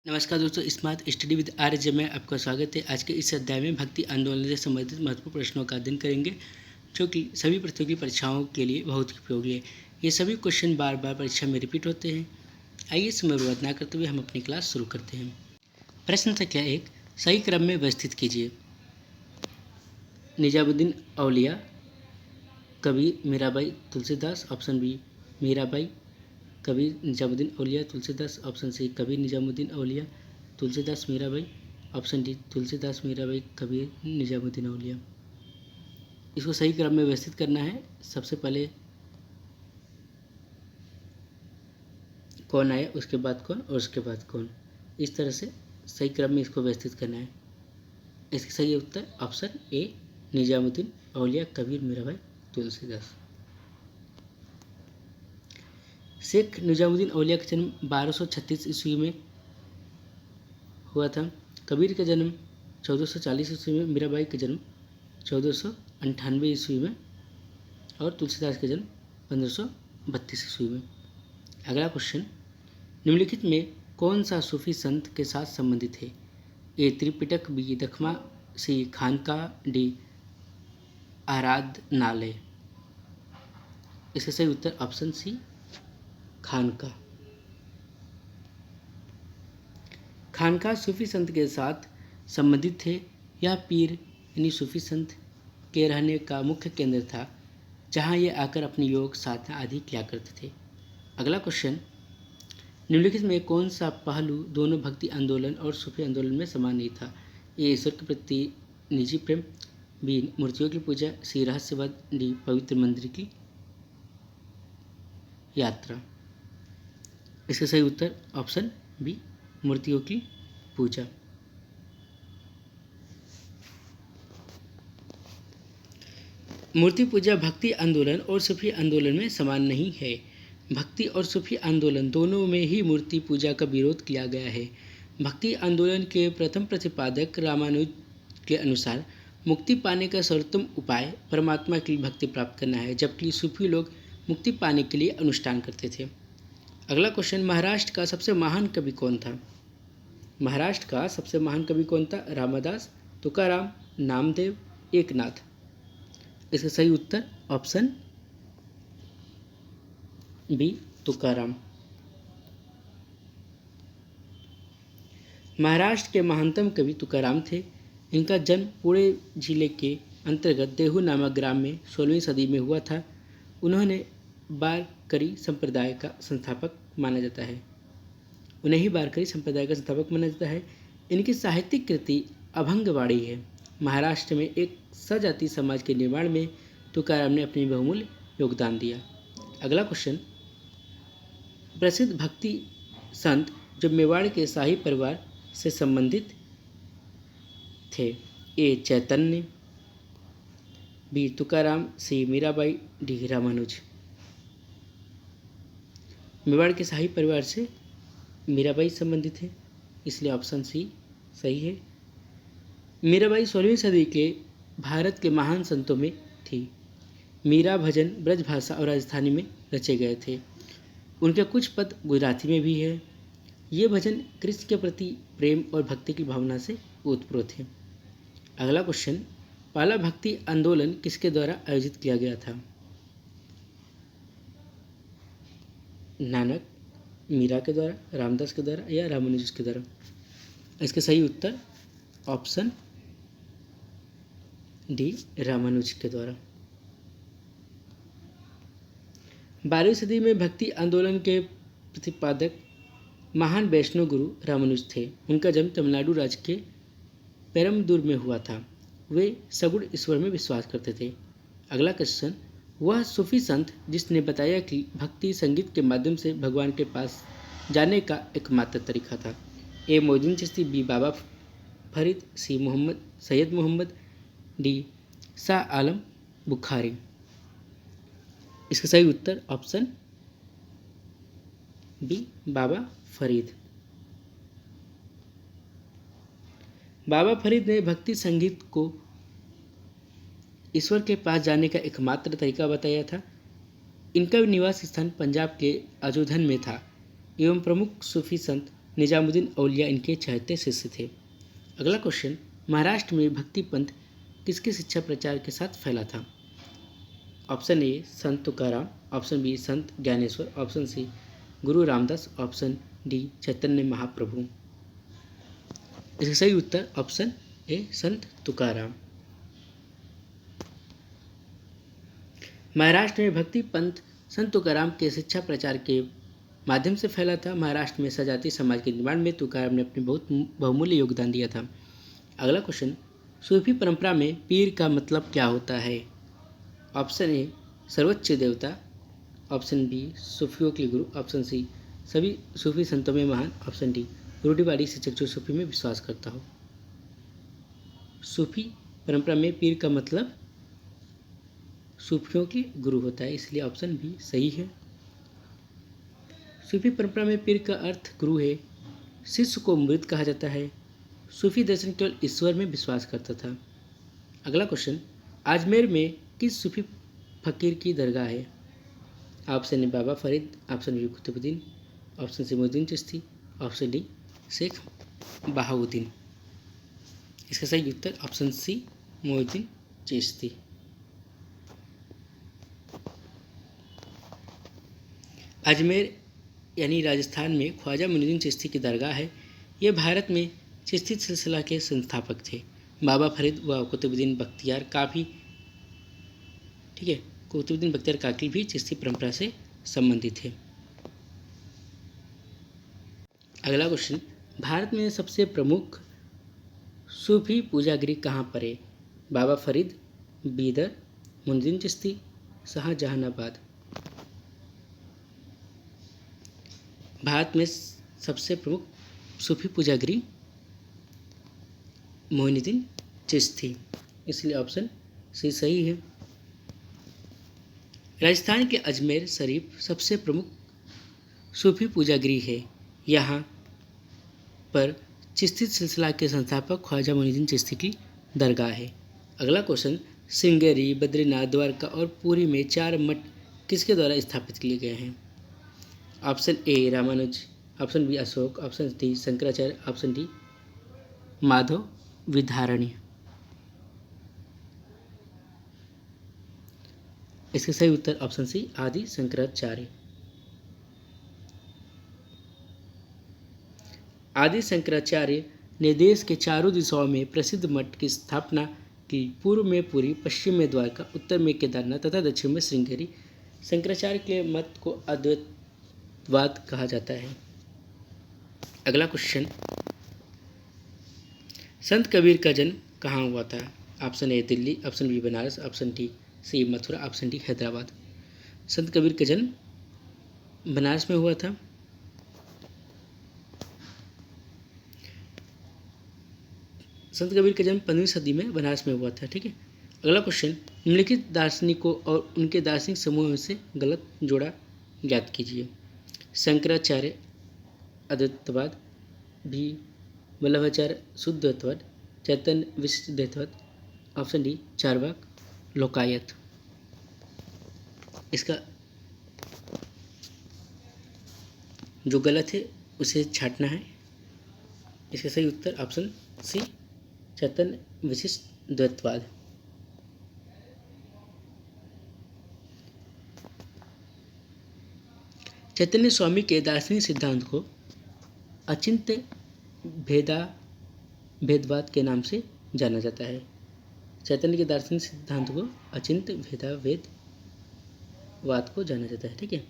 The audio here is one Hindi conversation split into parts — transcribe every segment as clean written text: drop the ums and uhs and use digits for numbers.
नमस्कार दोस्तों, स्मार्ट स्टडी विद आर्य में आपका स्वागत है। आज के इस अध्याय में भक्ति आंदोलन से संबंधित महत्वपूर्ण प्रश्नों का अध्ययन करेंगे, जो कि सभी प्रतियोगी परीक्षाओं के लिए बहुत ही उपयोगी है। ये सभी क्वेश्चन बार बार परीक्षा में रिपीट होते हैं। आइए समय बर्बाद ना करते हुए हम अपनी क्लास शुरू करते हैं। प्रश्न संख्या 1, सही क्रम में व्यवस्थित कीजिए। निजामुद्दीन औलिया, कबीर, मीराबाई, तुलसीदास। ऑप्शन बी मीराबाई, कबीर, निजामुद्दीन औलिया, तुलसीदास। ऑप्शन सी कबीर, निजामुद्दीन औलिया, तुलसीदास, मीराबाई। ऑप्शन डी तुलसीदास, मीराबाई, कबीर, निजामुद्दीन औलिया। इसको सही क्रम में व्यवस्थित करना है। सबसे पहले कौन आया, उसके बाद कौन और उसके बाद कौन, इस तरह से सही क्रम में इसको व्यवस्थित करना है। इसका सही उत्तर ऑप्शन ए निजामुद्दीन औलिया, कबीर, मीराबाई, तुलसीदास। शेख निजामुद्दीन औलिया का जन्म 1236 ईस्वी में हुआ था। कबीर का जन्म 1440 ईस्वी में, मीराबाई का जन्म 1498 ईस्वी में और तुलसीदास का जन्म 1532 ईस्वी में। अगला क्वेश्चन, निम्नलिखित में कौन सा सूफी संत के साथ संबंधित है? ए त्रिपिटक, बी दखमा, सी खानका, डी आराधनालय। इसका सही उत्तर ऑप्शन सी खानका। खानका सूफी संत के साथ संबंधित थे। यह पीर यानी सूफी संत के रहने का मुख्य केंद्र था, जहां ये आकर अपनी योग साधना आदि किया करते थे। अगला क्वेश्चन, निम्नलिखित में कौन सा पहलू दोनों भक्ति आंदोलन और सूफी आंदोलन में समान नहीं था? ए ईश्वर के प्रति निजी प्रेम, बी मूर्तियों की पूजा, सी रहस्यवाद, डी पवित्र मंदिर की यात्रा। इसका सही उत्तर ऑप्शन बी मूर्तियों की पूजा। मूर्ति पूजा भक्ति आंदोलन और सूफी आंदोलन में समान नहीं है। भक्ति और सूफी आंदोलन दोनों में ही मूर्ति पूजा का विरोध किया गया है। भक्ति आंदोलन के प्रथम प्रतिपादक रामानुज के अनुसार मुक्ति पाने का सर्वोत्तम उपाय परमात्मा के लिए भक्ति प्राप्त करना है, जबकि सूफी लोग मुक्ति पाने के लिए अनुष्ठान करते थे। अगला क्वेश्चन, महाराष्ट्र का सबसे महान कवि कौन था? महाराष्ट्र का सबसे महान कवि कौन था? रामदास, तुकाराम, नामदेव, एकनाथ। इसका सही उत्तर ऑप्शन बी तुकाराम। महाराष्ट्र के महानतम कवि तुकाराम थे। इनका जन्म पुणे जिले के अंतर्गत देहू नामक ग्राम में 16वीं सदी में हुआ था। उन्होंने वारकरी संप्रदाय का संस्थापक माना जाता है। इनकी साहित्यिक कृति अभंगवाणी है। महाराष्ट्र में एक सजातीय समाज के निर्माण में तुकाराम ने अपनी बहुमूल्य योगदान दिया। अगला क्वेश्चन, प्रसिद्ध भक्ति संत जो मेवाड़ के शाही परिवार से संबंधित थे? ए चैतन्य, बी तुकाराम, सी मीराबाई, डी रामानुज। मेवाड़ के शाही परिवार से मीराबाई संबंधित है, इसलिए ऑप्शन सी सही है। मीराबाई 16वीं सदी के भारत के महान संतों में थी। मीरा भजन ब्रज भाषा और राजस्थानी में रचे गए थे। उनके कुछ पद गुजराती में भी है। ये भजन कृष्ण के प्रति प्रेम और भक्ति की भावना से ओतप्रोत है। अगला क्वेश्चन, पहला भक्ति आंदोलन किसके द्वारा आयोजित किया गया था? नानक, मीरा के द्वारा, रामदास के द्वारा या रामानुज के द्वारा। इसका सही उत्तर ऑप्शन डी रामानुज के द्वारा। 12वीं सदी में भक्ति आंदोलन के प्रतिपादक महान वैष्णव गुरु रामानुज थे। उनका जन्म तमिलनाडु राज्य के पेरम्बदूर में हुआ था। वे सगुण ईश्वर में विश्वास करते थे। अगला क्वेश्चन, वह सूफी संत जिसने बताया कि भक्ति संगीत के माध्यम से भगवान के पास जाने का एकमात्र तरीका था? ए मोइनुद्दीन चिश्ती, बी बाबा फरीद, सी सैयद मोहम्मद, डी शाह आलम बुखारी। इसका सही उत्तर ऑप्शन बी बाबा फरीद। बाबा फरीद ने भक्ति संगीत को ईश्वर के पास जाने का एकमात्र तरीका बताया था। इनका निवास स्थान पंजाब के अजोधन में था एवं प्रमुख सूफी संत निजामुद्दीन औलिया इनके चहेते शिष्य थे। अगला क्वेश्चन, महाराष्ट्र में भक्ति पंथ किसके शिक्षा प्रचार के साथ फैला था? ऑप्शन ए संत तुकाराम, ऑप्शन बी संत ज्ञानेश्वर, ऑप्शन सी गुरु रामदास, ऑप्शन डी चैतन्य महाप्रभु। इसका सही उत्तर ऑप्शन ए संत तुकाराम। महाराष्ट्र में भक्ति पंथ संत तुकाराम के शिक्षा प्रचार के माध्यम से फैला था। महाराष्ट्र में सजातीय समाज के निर्माण में तुकाराम ने अपने बहुत बहुमूल्य योगदान दिया था। अगला क्वेश्चन, सूफी परंपरा में पीर का मतलब क्या होता है? ऑप्शन ए सर्वोच्च देवता, ऑप्शन बी सूफियों के गुरु, ऑप्शन सी सभी सूफी संतों में महान, ऑप्शन डी रूढ़िवादी शिक्षक जो सूफी में विश्वास करता हो। सूफी परंपरा में पीर का मतलब सूफियों के गुरु होता है, इसलिए ऑप्शन बी सही है। सूफी परंपरा में पीर का अर्थ गुरु है। शिष्य को मुरीद कहा जाता है। सूफी दर्शन केवल ईश्वर में विश्वास करता था। अगला क्वेश्चन, अजमेर में किस सूफी फकीर की दरगाह है? Option A Baba Farid, option B Qutubuddin, option C Moinuddin Chishti, option D Sheikh Bahauddin. इसका सही उत्तर ऑप्शन सी मोइनुद्दीन चिश्ती। अजमेर यानी राजस्थान में ख्वाजा मोइनुद्दीन चिश्ती की दरगाह है। ये भारत में चिश्ती सिलसिला के संस्थापक थे। बाबा फरीद व कुतुबुद्दीन बख्तियार काकी कुतुबुद्दीन बख्तियार काकी भी चिश्ती परंपरा से संबंधित थे। अगला क्वेश्चन, भारत में सबसे प्रमुख सूफी पूजागृह कहाँ पर है? बाबा फरीद, बीदर, मोइनुद्दीन चिश्ती, शाहजहानाबाद। भारत में सबसे प्रमुख सूफी पूजागृह मोइनुद्दीन चिश्ती, इसलिए ऑप्शन सी सही है। राजस्थान के अजमेर शरीफ सबसे प्रमुख सूफी पूजागृह है। यहाँ पर चिश्ती सिलसिला के संस्थापक ख्वाजा मोइनुद्दीन चिश्ती की दरगाह है। अगला क्वेश्चन, श्रृंगेरी, बद्रीनाथ, द्वारका और पुरी में 4 मठ किसके द्वारा स्थापित किए गए हैं? Option A Ramanuja, option B Ashoka, option D Shankaracharya, option D Madhava Vidharani. इसका सही उत्तर ऑप्शन सी आदि शंकराचार्य। आदि शंकराचार्य ने देश के चारों दिशाओं में प्रसिद्ध मठ की स्थापना की। पूर्व में पुरी, पश्चिम में द्वारका, उत्तर में केदारनाथ तथा दक्षिण में श्रृंगेरी। शंकराचार्य के मत को अद्वैतवाद कहा जाता है। अगला क्वेश्चन, संत कबीर का जन्म कहाँ हुआ था? Option A Delhi, option B Banaras, option D C Mathura, option D Hyderabad. Sant Kabir का जन्म बनारस में हुआ था। संत कबीर का जन्म 15वीं सदी में बनारस में हुआ था। ठीक है। अगला क्वेश्चन, निम्नलिखित दार्शनिकों और उनके दार्शनिक समूहों में से गलत जोड़ा ज्ञात कीजिए। शंकराचार्य अद्वैतवाद, भी वल्लभाचार्य शुद्ध द्वैतवाद, चैतन्य विशिष्ट द्वैतवाद, ऑप्शन डी चार्वाक लोकायत। इसका जो गलत है उसे छांटना है। इसका सही उत्तर ऑप्शन सी चैतन्य विशिष्ट द्वैतवाद। चैतन्य स्वामी के दार्शनिक सिद्धांत को अचिंत्य भेदवाद के नाम से जाना जाता है। चैतन्य के दार्शनिक सिद्धांत को अचिंत्य भेदवाद को जाना जाता है। ठीक है।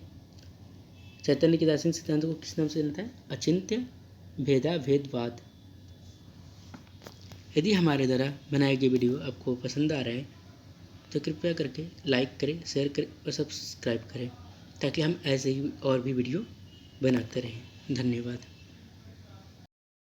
चैतन्य के दार्शनिक सिद्धांत को किस नाम से जाना जाता है? अचिंत्य भेदवाद। यदि हमारे द्वारा बनाए गए वीडियो आपको पसंद आ रहे हैं तो कृपया करके लाइक करें, शेयर करें और सब्सक्राइब करें ताकि हम ऐसे ही और भी वीडियो बनाते रहें। धन्यवाद।